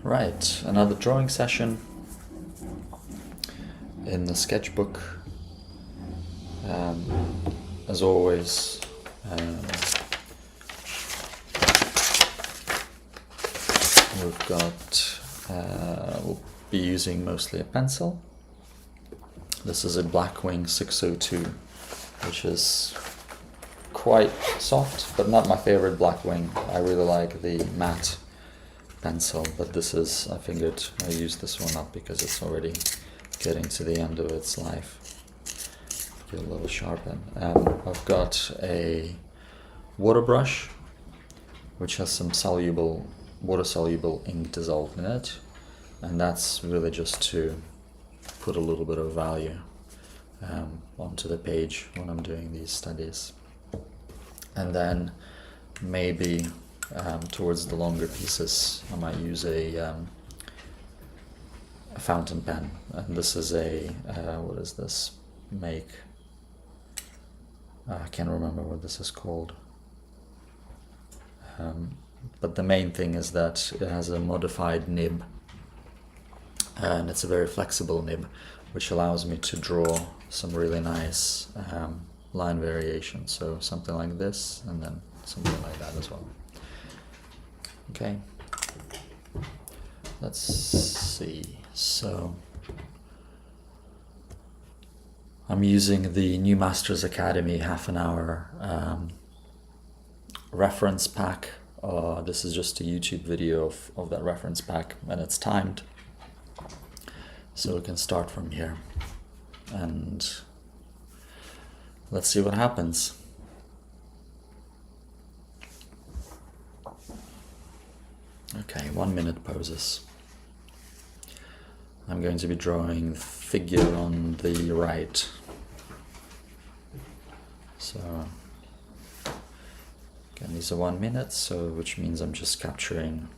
Right, another drawing session in the sketchbook. As always, we've got, we'll be using mostly a pencil. This is a Blackwing 602, which is quite soft, but not my favorite Blackwing. I really like the matte pencil, but this is, I figured I use this one up because it's already getting to the end of its life. Get a little sharpen. I've got a water brush which has some water-soluble ink dissolved in it, and that's really just to put a little bit of value onto the page when I'm doing these studies. And then maybe towards the longer pieces I might use a fountain pen, and this is a what is this make? I can't remember what this is called, but the main thing is that it has a modified nib, and it's a very flexible nib, which allows me to draw some really nice line variation. So something like this, and then something like that as well. Okay, let's see. So I'm using the New Masters Academy half an hour reference pack. This is just a YouTube video of that reference pack, and it's timed. So we can start from here, and let's see what happens. Okay, 1 minute poses. I'm going to be drawing the figure on the right. So again, these are 1 minute, so which means I'm just capturing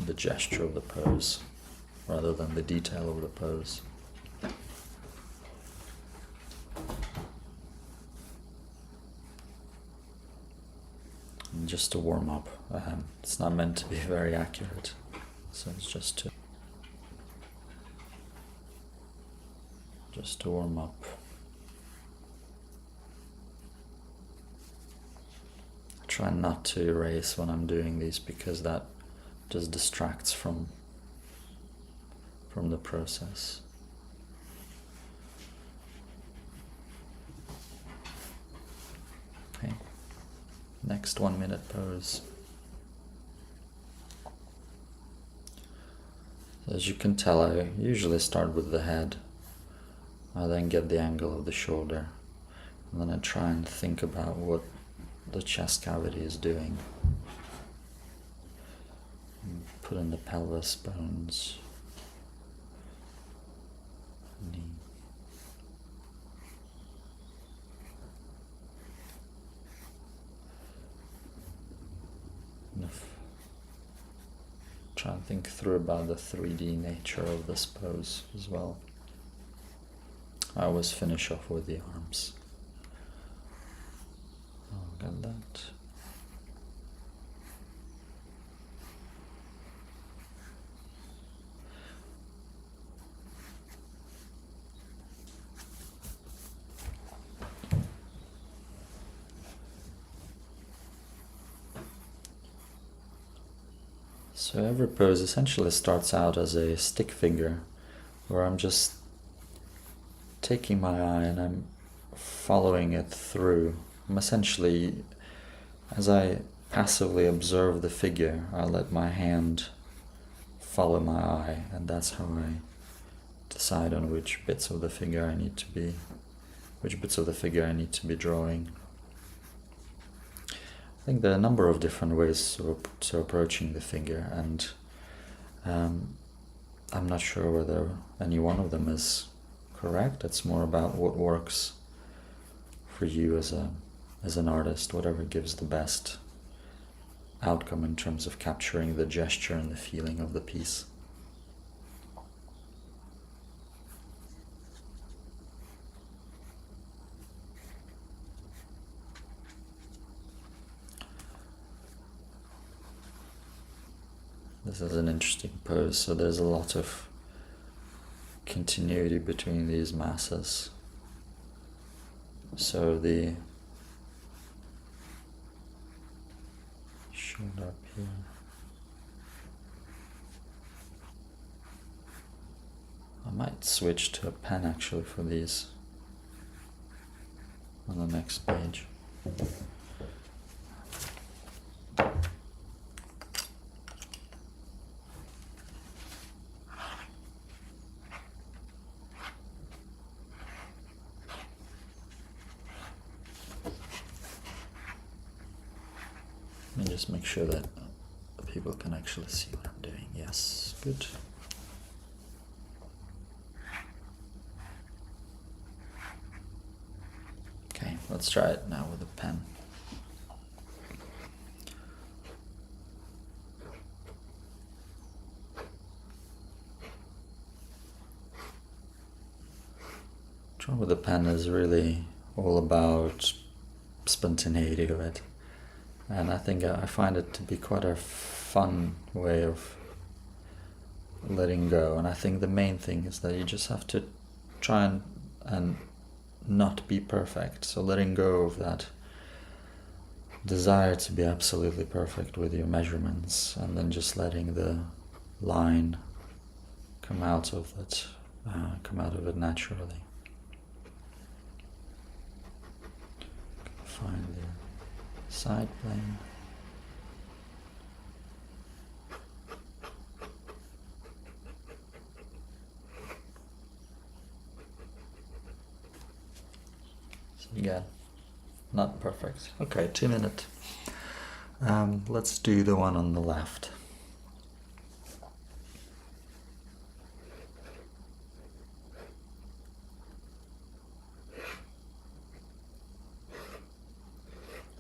the gesture of the pose rather than the detail of the pose. And just to warm up. It's not meant to be very accurate, so it's just to warm up. I try not to erase when I'm doing these because that just distracts from the process. Okay, next 1 minute pose. As you can tell, I usually start with the head. I then get the angle of the shoulder, and then I try and think about what the chest cavity is doing. And put in the pelvis bones, knee. Try and think through about the 3D nature of this pose as well. I always finish off with the arms. Oh, got that. So every pose essentially starts out as a stick figure, where I'm just taking my eye and I'm following it through. I'm essentially, as I passively observe the figure, I let my hand follow my eye, and that's how I decide on which bits of the figure I need to be drawing. I think there are a number of different ways to approaching the figure, and I'm not sure whether any one of them is correct. It's more about what works for you as an artist, whatever gives the best outcome in terms of capturing the gesture and the feeling of the piece. This is an interesting pose, so there's a lot of continuity between these masses. So the shoulder up here. I might switch to a pen actually for these on the next page. Let me just make sure that people can actually see what I'm doing. Yes, good. Okay, let's try it now with a pen. Drawing with a pen is really all about spontaneity of it. And I think I find it to be quite a fun way of letting go. And I think the main thing is that you just have to try and not be perfect. So letting go of that desire to be absolutely perfect with your measurements, and then just letting the line come out of it naturally. Find the side plane. So again, not perfect. Okay, 2 minutes. Let's do the one on the left.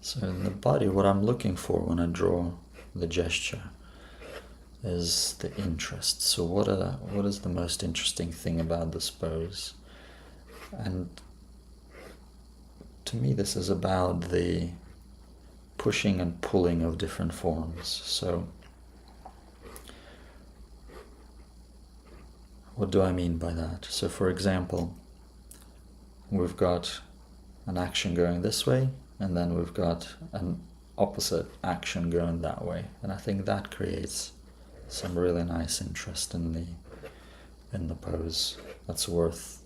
So in the body, what I'm looking for when I draw the gesture is the interest. So what is the most interesting thing about this pose? And to me, this is about the pushing and pulling of different forms. So what do I mean by that? So for example, we've got an action going this way, and then we've got an opposite action going that way. And I think that creates some really nice interest in the pose. That's worth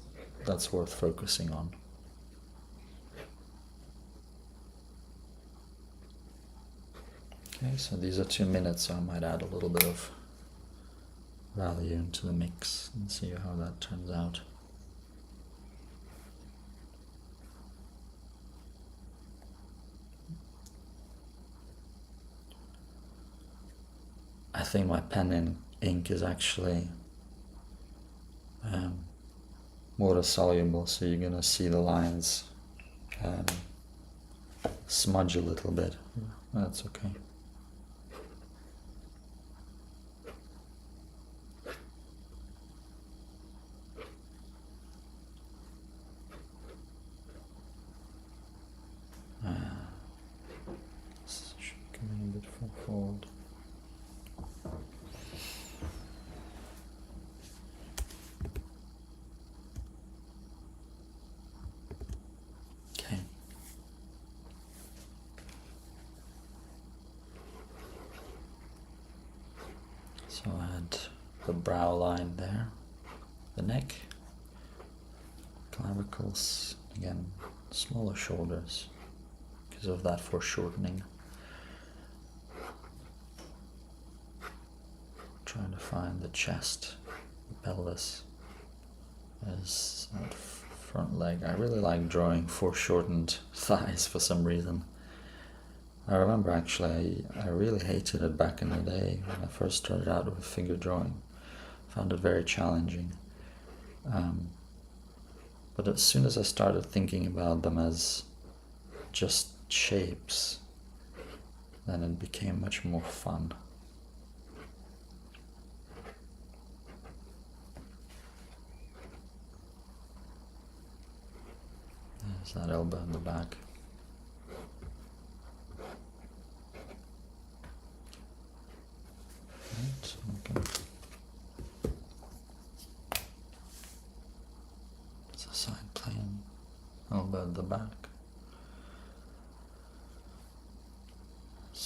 focusing on. Okay, so these are 2 minutes, so I might add a little bit of value into the mix and see how that turns out. I think my pen and ink is actually water soluble, so you're gonna see the lines smudge a little bit. That's okay. This should be coming a bit forward. Okay. So I had the brow line there, the neck, clavicles, again, smaller shoulders because of that foreshortening. Trying to find the chest, the pelvis, as that front leg. I really like drawing foreshortened thighs for some reason. I remember actually I really hated it back in the day when I first started out with figure drawing. Found it very challenging. But as soon as I started thinking about them as just shapes, then it became much more fun. There's that elbow in the back. Right.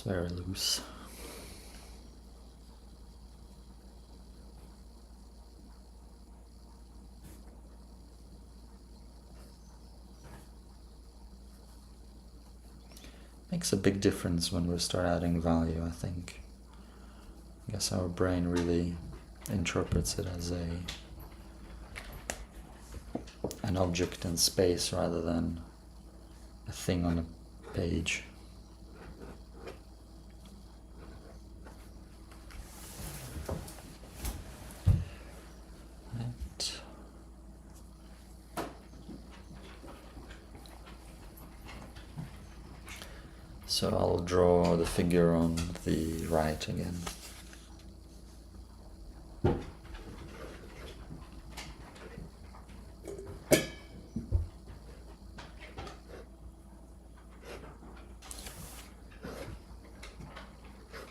very loose. Makes a big difference when we start adding value, I think. I guess our brain really interprets it as an object in space rather than a thing on a page. Right. So I'll draw the figure on the right again.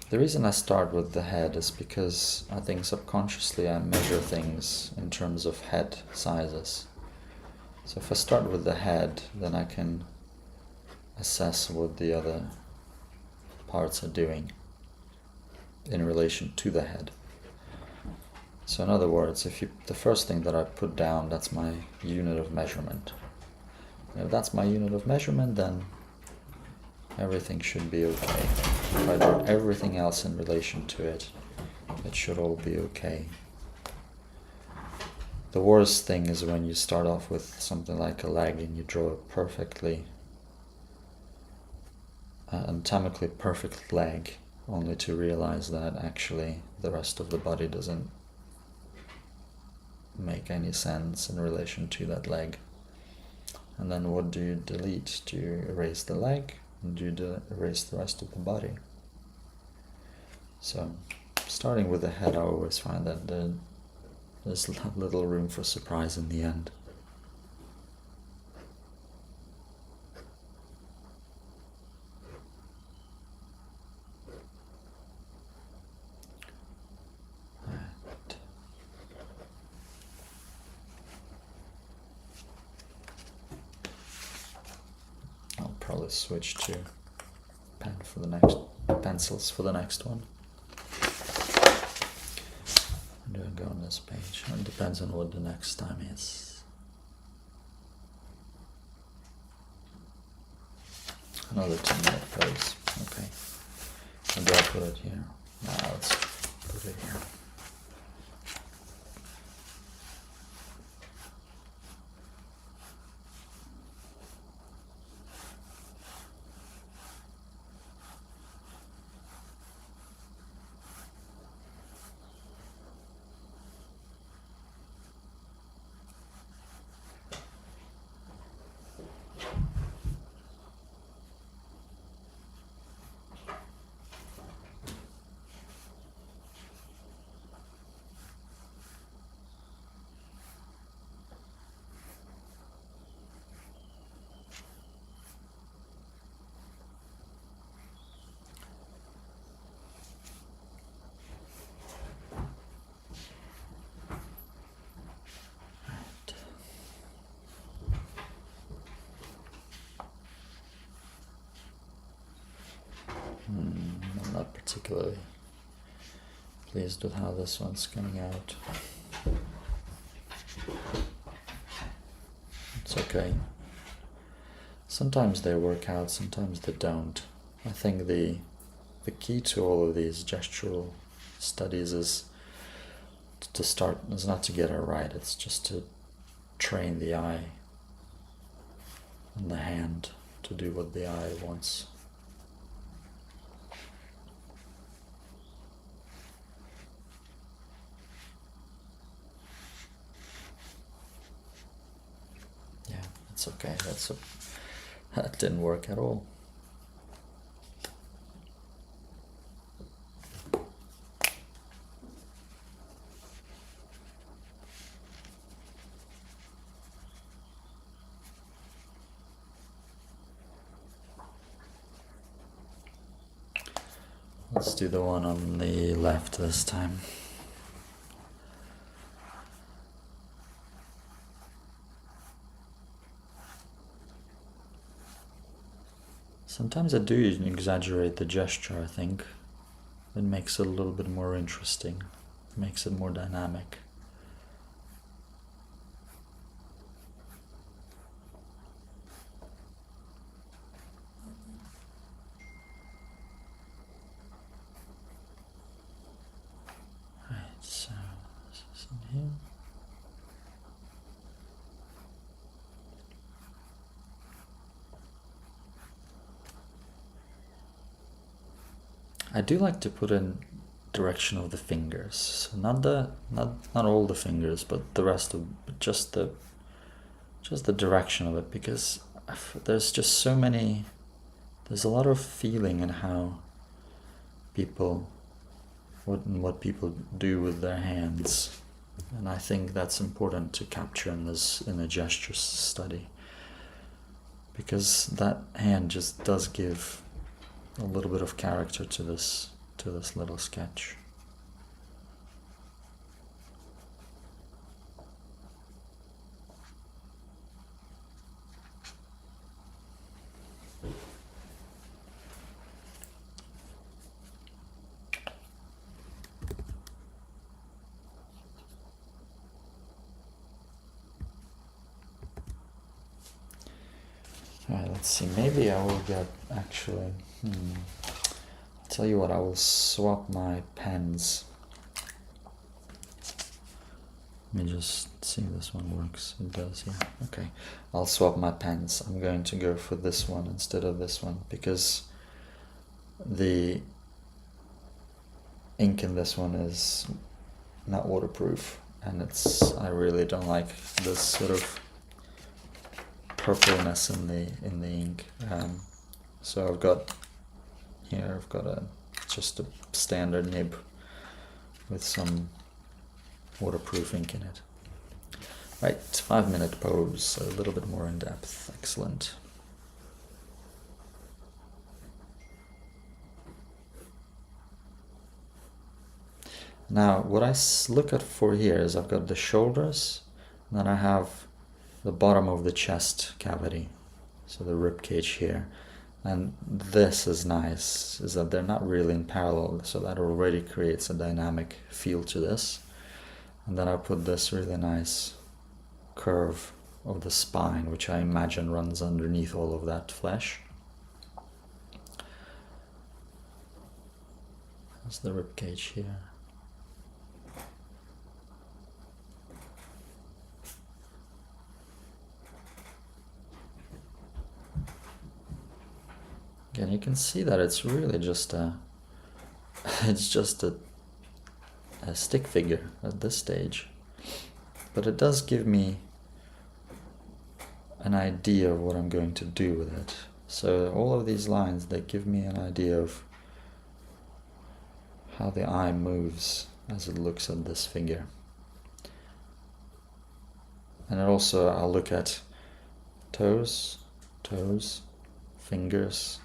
The reason I start with the head is because I think subconsciously I measure things in terms of head sizes. So if I start with the head, then I can assess what the other parts are doing in relation to the head. So in other words, the first thing that I put down, that's my unit of measurement. And if that's my unit of measurement, then everything should be okay. If I do everything else in relation to it, it should all be okay. The worst thing is when you start off with something like a leg and you draw a perfectly anatomically perfect leg, only to realize that actually the rest of the body doesn't make any sense in relation to that leg. And then what do you delete? Do you erase the leg? And do you erase the rest of the body? So starting with the head, I always find that there's little room for surprise in the end. I'll probably switch to pencils for the next one. Do I go on this page? It depends on what the next time is. Another 2-minute pose. Okay. And do I put it here? No, let's put it here. I'm not particularly pleased with how this one's coming out. It's okay. Sometimes they work out, sometimes they don't. I think the key to all of these gestural studies is not to get it right, it's just to train the eye and the hand to do what the eye wants. Yeah, it's okay. That didn't work at all. Let's do the one on the left this time. Sometimes I do exaggerate the gesture, I think. It makes it a little bit more interesting, makes it more dynamic. Right, so this is in here. I do like to put in direction of the fingers, so not all the fingers, but the rest of just the direction of it, because there's just so many. There's a lot of feeling in how people, what people do with their hands, and I think that's important to capture in a gesture study, because that hand just does give a little bit of character to this little sketch. Alright, let's see, maybe I will get, actually, I'll tell you what, I will swap my pens. Let me just see if this one works. It does, yeah. Okay, I'll swap my pens. I'm going to go for this one instead of this one, because the ink in this one is not waterproof, and I really don't like this sort of purpleness in the ink. So I've got just a standard nib with some waterproof ink in it. Right, 5-minute pose, a little bit more in depth. Excellent. Now, what I look at for here is I've got the shoulders, and then I have the bottom of the chest cavity, so the rib cage here. And this is nice, is that they're not really in parallel, so that already creates a dynamic feel to this. And then I put this really nice curve of the spine, which I imagine runs underneath all of that flesh. That's the rib cage here. Again, you can see that it's really just a stick figure at this stage, but it does give me an idea of what I'm going to do with it. So all of these lines, they give me an idea of how the eye moves as it looks at this figure. And also I'll look at toes, fingers,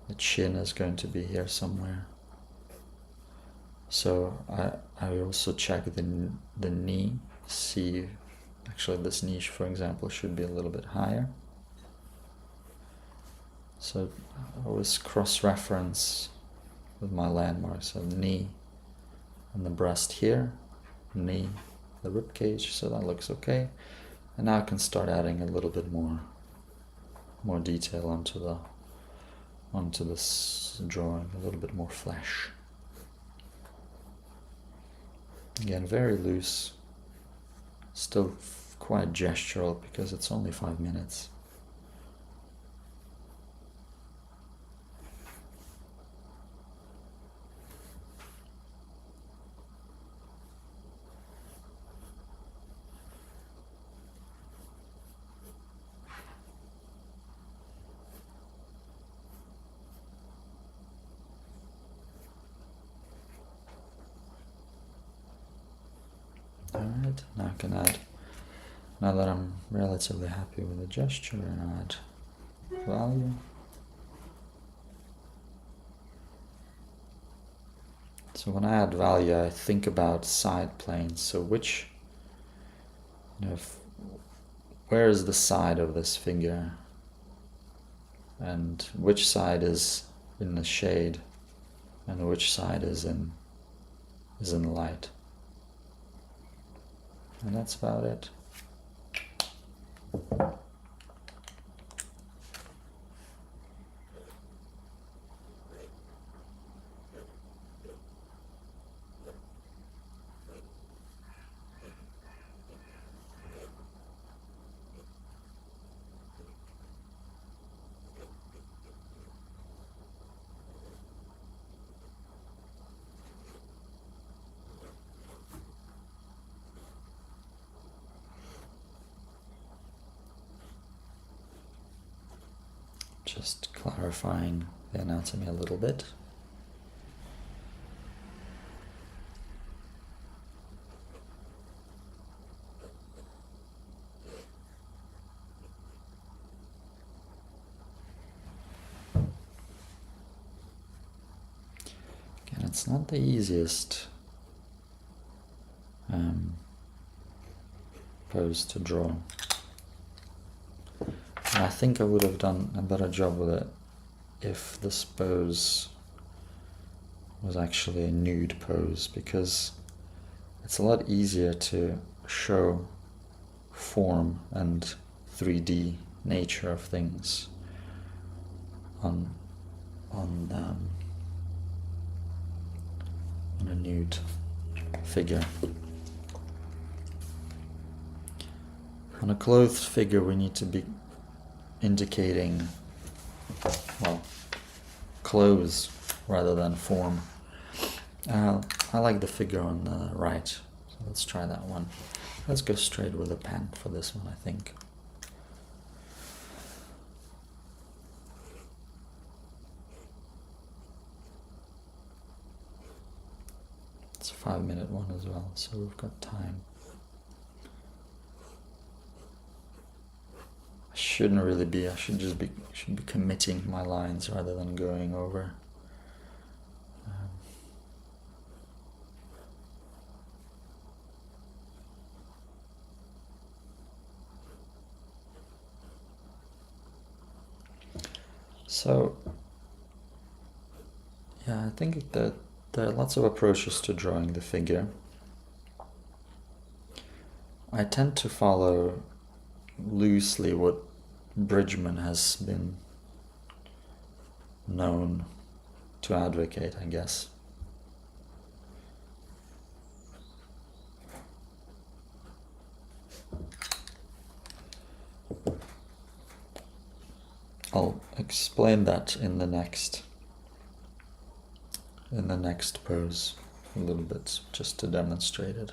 the chin is going to be here somewhere. So I also check the knee, see, actually this knee, for example, should be a little bit higher. So I always cross-reference with my landmarks, so knee and the breast here, knee, the rib cage, so that looks okay. And now I can start adding a little bit more detail onto this drawing, a little bit more flesh. Again, very loose, still quite gestural because it's only 5 minutes. Alright, now I can add, now that I'm relatively happy with the gesture, and add value. So when I add value, I think about side planes. So which, where is the side of this figure? and which side is in the shade and which side is in the light. And that's about it. Just clarifying the anatomy a little bit. Again, it's not the easiest pose to draw. And I think I would have done a better job with it if this pose was actually a nude pose, because it's a lot easier to show form and 3D nature of things on a nude figure. On a clothed figure, we need to be indicating, well, clothes rather than form. I like the figure on the right, so let's try that one. Let's go straight with a pen for this one, I think. It's a 5-minute one as well, so we've got time. Shouldn't really be. I should be committing my lines rather than going over. So yeah, I think that there are lots of approaches to drawing the figure. I tend to follow loosely what Bridgman has been known to advocate, I guess. I'll explain that in the next pose a little bit, just to demonstrate it.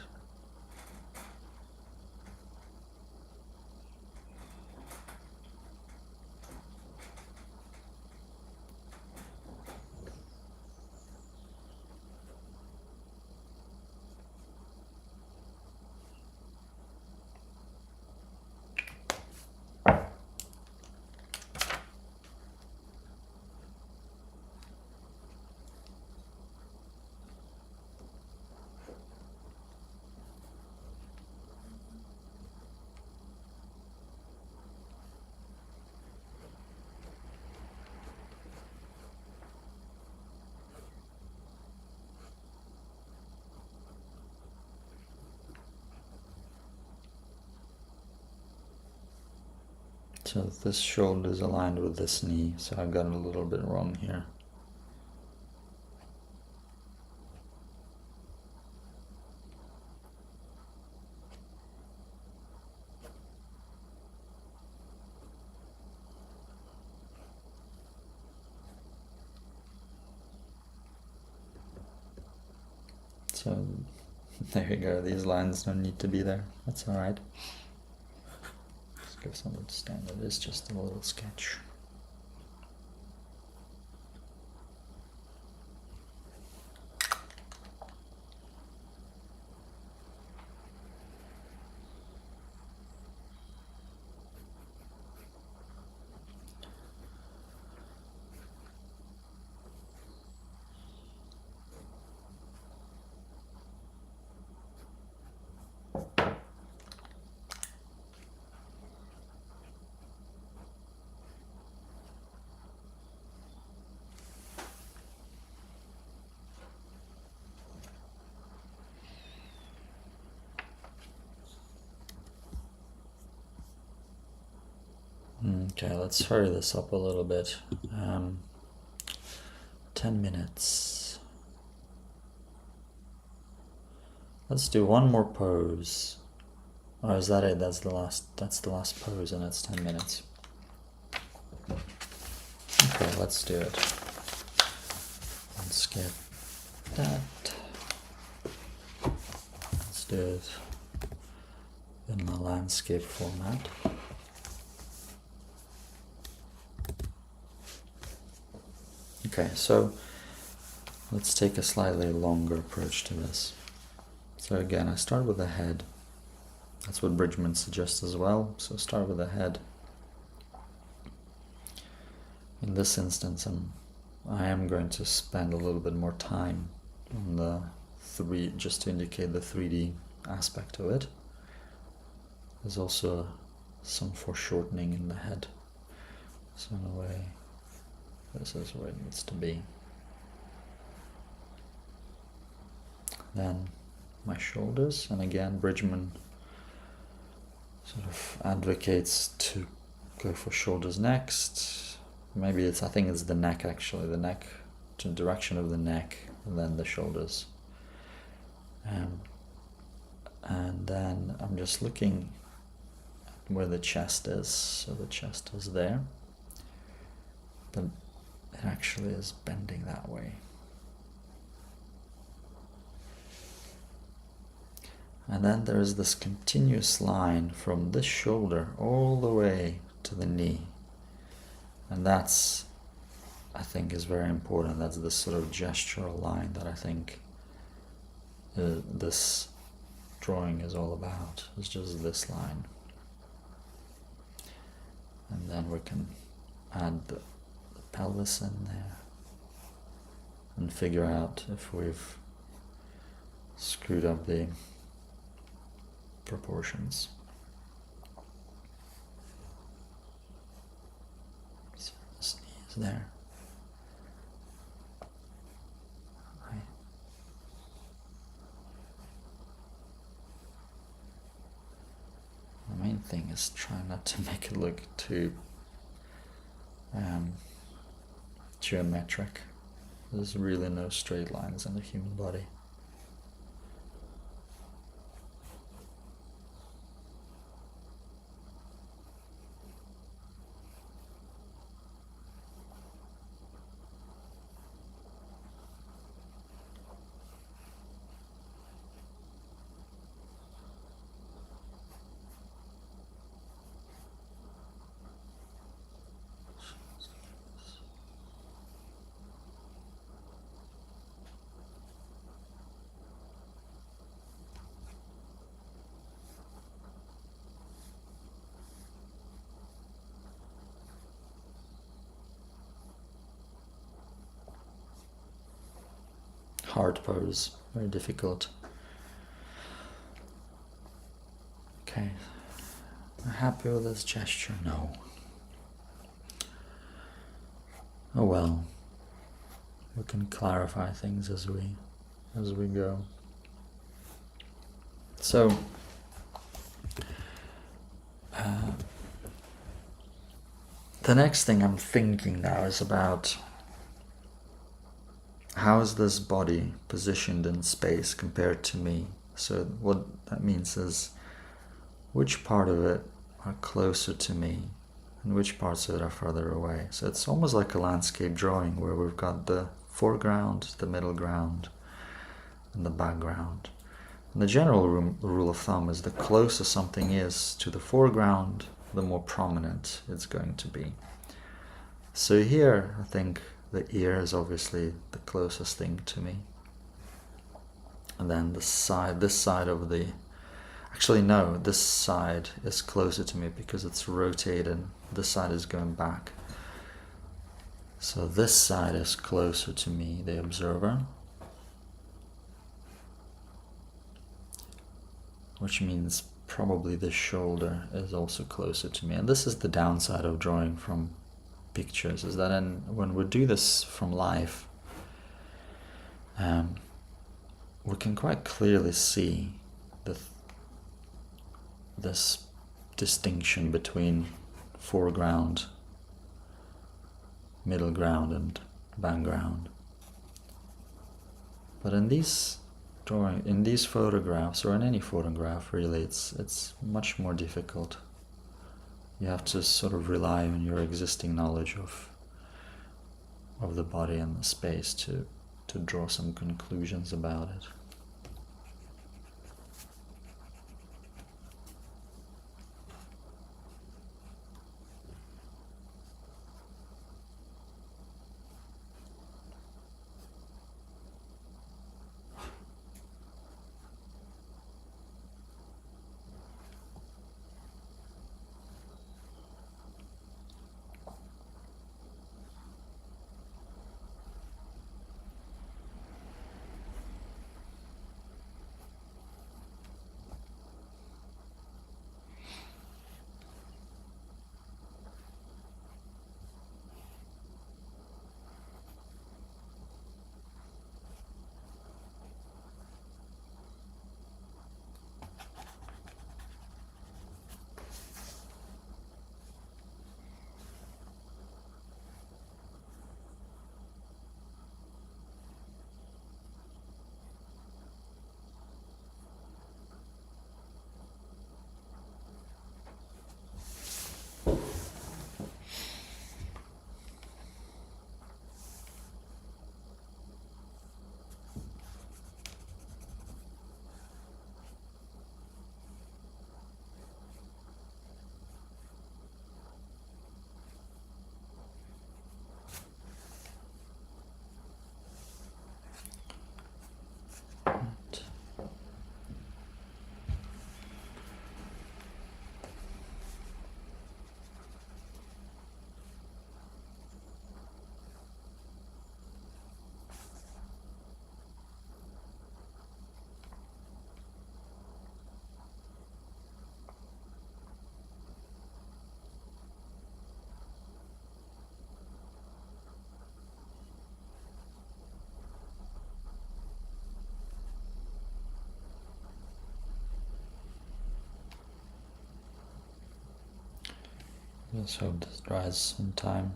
So this shoulder is aligned with this knee, so I've got it a little bit wrong here. So there you go, these lines don't need to be there, that's alright. Just give some standard, it's just a little sketch. Okay, let's hurry this up a little bit. 10 minutes. Let's do one more pose. Or is that it? That's the last pose, and it's 10 minutes. Okay, let's do it. Let's get that. Let's do it in the landscape format. Okay, so let's take a slightly longer approach to this. So again, I start with the head. That's what Bridgman suggests as well. So start with the head. In this instance, I am going to spend a little bit more time on the just to indicate the 3D aspect of it. There's also some foreshortening in the head. So in a way, this is where it needs to be. Then my shoulders, and again, Bridgman sort of advocates to go for shoulders next. Maybe I think it's the neck actually, the neck, to the direction of the neck, and then the shoulders. And then I'm just looking at where the chest is. So the chest is there, but it actually is bending that way. And then there is this continuous line from this shoulder all the way to the knee. And that's, I think, is very important. That's the sort of gestural line that I think this drawing is all about. It's just this line. And then we can add the pelvis in there and figure out if we've screwed up the proportions. So this knee is there. The main thing is try not to make it look too geometric. There's really no straight lines in the human body. Hard pose, very difficult. Okay, am I happy with this gesture? No. Oh well, we can clarify things as we go. So, the next thing I'm thinking now is about how is this body positioned in space compared to me? So what that means is which part of it are closer to me and which parts of it are further away. So it's almost like a landscape drawing where we've got the foreground, the middle ground, and the background. And the general rule of thumb is the closer something is to the foreground, the more prominent it's going to be. So here, I think the ear is obviously the closest thing to me. And then this side of the... Actually, no, this side is closer to me because it's rotated. This side is going back. So this side is closer to me, the observer. Which means probably the shoulder is also closer to me. And this is the downside of drawing from pictures, is that when we do this from life, we can quite clearly see this distinction between foreground, middle ground, and background. But in these photographs, or in any photograph really, it's much more difficult. You have to sort of rely on your existing knowledge of the body and the space to draw some conclusions about it. Let's hope this dries in time.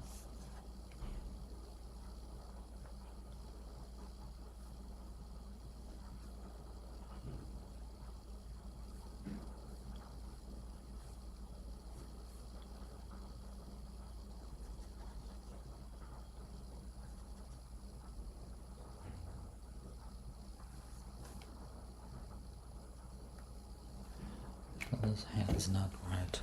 This hand's not right.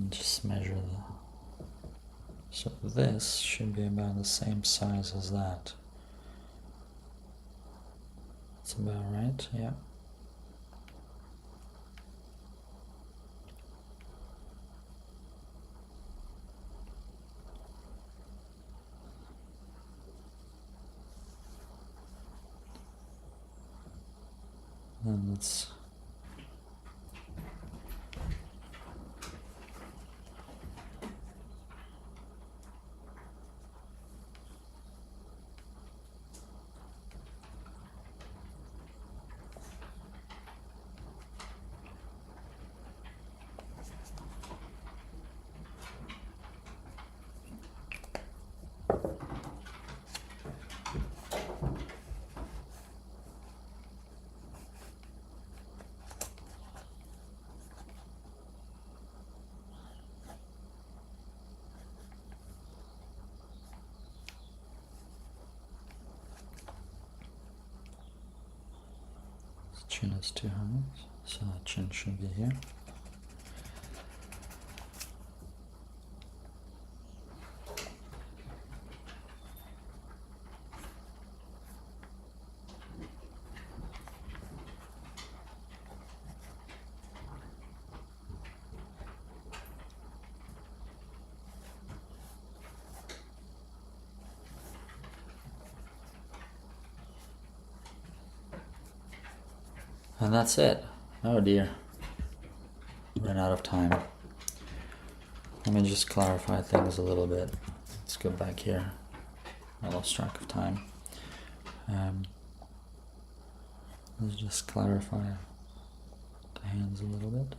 Just measure so this should be about the same size as that. That's about right, yeah. And let's chin is too high, so the chin should be here. And that's it. Oh dear. Ran out of time. Let me just clarify things a little bit. Let's go back here. I lost track of time. Let's just clarify the hands a little bit.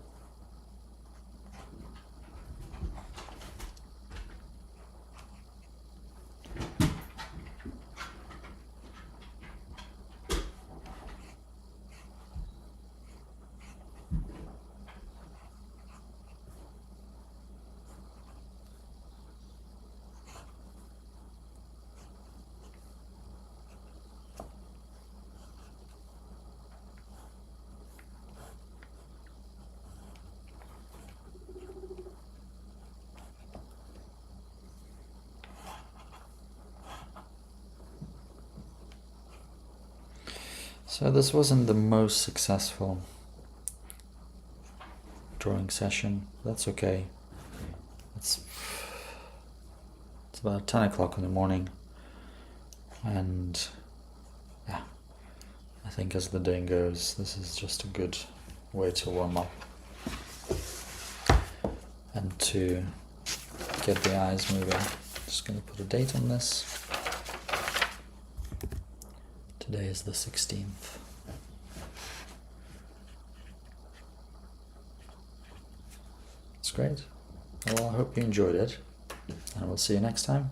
So this wasn't the most successful drawing session. That's okay. It's about 10 o'clock in the morning, and yeah, I think as the day goes, this is just a good way to warm up and to get the eyes moving. Just going to put a date on this. Today is the 16th. It's great. Well, I hope you enjoyed it, and we'll see you next time.